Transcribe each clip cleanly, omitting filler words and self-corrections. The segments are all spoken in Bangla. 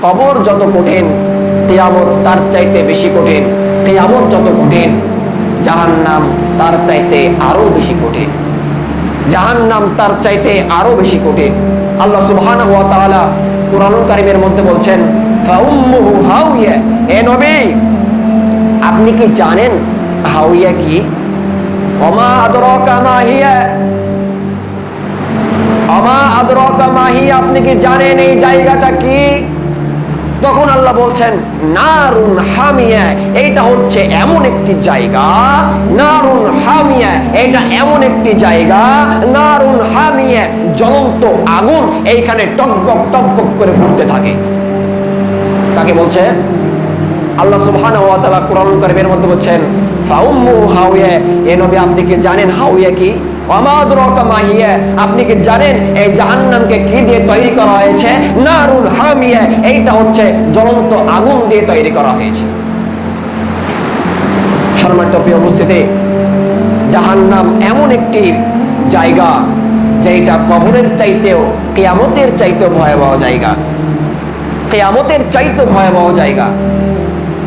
কবর যত কঠিন, কিয়ামত তার চাইতে বেশি কঠিন। কিয়ামত যত কঠিন, জাহান্নাম তার চাইতে আরো বেশি কঠিন। জাহান্নাম তার চাইতে আরো বেশি কঠিন। আল্লাহ সুবহানাহু ওয়া তাআলা কুরআনুল কারীমের মধ্যে বলছেন, ফাউম্মুহু হাওিয়া। হে নবী, আপনি কি জানেন হাওিয়া কি? ওমা আদরাকা মা হিয়া, ওমা আদরাকা মা হিয়া, আপনি কি জানেন এই জায়গাটা কি? তখন আল্লাহ বলছেন, নারুন হামিয়া, এইটা হচ্ছে এমন একটি জায়গা। নারুন হামিয়া, এটা এমন একটি জায়গা। নারুন হামিয়া, জ্বলন্ত আগুন এইখানে টকবক টকবক করে ঘুরতে থাকে। কাকে বলছে? আল্লাহ সুবহানাহু ওয়া তাআলা কুরআনুল কারীমের মধ্যে বলছেন, ফাউম্মু হাওিয়া। এ নবী, আপনি কি জানেন হাওিয়া কি? ওমা আদরাকা মা হিয়া, আপনি কি জানেন এই জাহান্নামকে কি দিয়ে তৈরি করা হয়েছে? নারুন হামিয়া, এইটা হচ্ছে জ্বলন্ত আগুন দিয়ে তৈরি করা হয়েছে। সম্মানিত প্রিয় উপস্থিতি, জাহান্নাম এমন একটি জায়গা যেটা কবরের চাইতেও, কিয়ামতের চাইতেও ভয়াবহ জায়গা। কিয়ামতের চাইতেও ভয়াবহ জায়গা।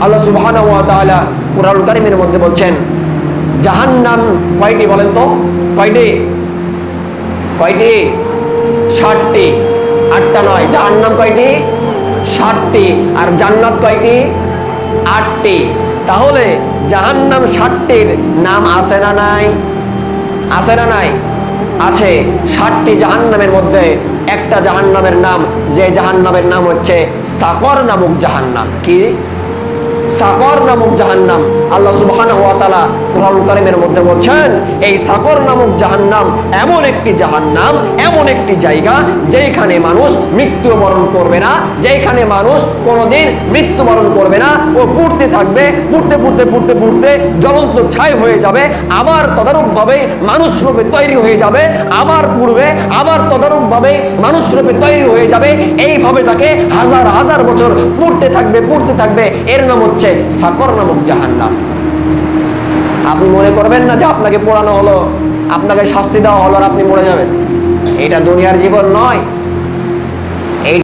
আল্লাহ সুবহানাহু ওয়া তাআলা কুরআনুল কারীমের মধ্যে বলছেন, জাহান্নাম কয়টি বলেন তো? কয়টি? কয়টি? 60টি। 8টা নয়। জাহান্নাম কয়টি? 60টি। আর জান্নাত কয়টি? 8টি। তাহলে জাহান্নাম 60টির নাম আছে না নাই? আছে না নাই? আছে। 60টি জাহান্নামের মধ্যে একটা জাহান্নামের নাম, যে জাহান্নামের নাম হচ্ছে সাকর নামক জাহান্নাম। কি? সাকর নামক জাহান্নাম। আল্লাহ সুবহানাহু ওয়া তাআলা কুরআনুল কারীমের মধ্যে বলছেন, এই সাকর নামক জাহান্নাম এমন একটি জাহান্নাম, এমন একটি জায়গা যেখানে মানুষ মৃত্যুবরণ করবে না, যেখানে মানুষ কোনোদিন মৃত্যুবরণ করবে না। ও পুড়তে থাকবে, পুড়তে পুড়তে পুড়তে পুড়তে জ্বলন্ত ছাই হয়ে যাবে, আবার তদারূপভাবে মানুষ রূপে তৈরি হয়ে যাবে, আবার পুড়বে, আবার তদারূপভাবে মানুষ রূপে তৈরি হয়ে যাবে। এইভাবে তাকে হাজার হাজার বছর পুড়তে থাকবে, পুড়তে থাকবে। এর নাম হচ্ছে সাকর নামক জাহান্নাম। আপনি মনে করবেন না যে আপনাকে পোড়ানো হলো, আপনাকে শাস্তি দেওয়া হলো আর আপনি মরে যাবেন। এটা দুনিয়ার জীবন নয়।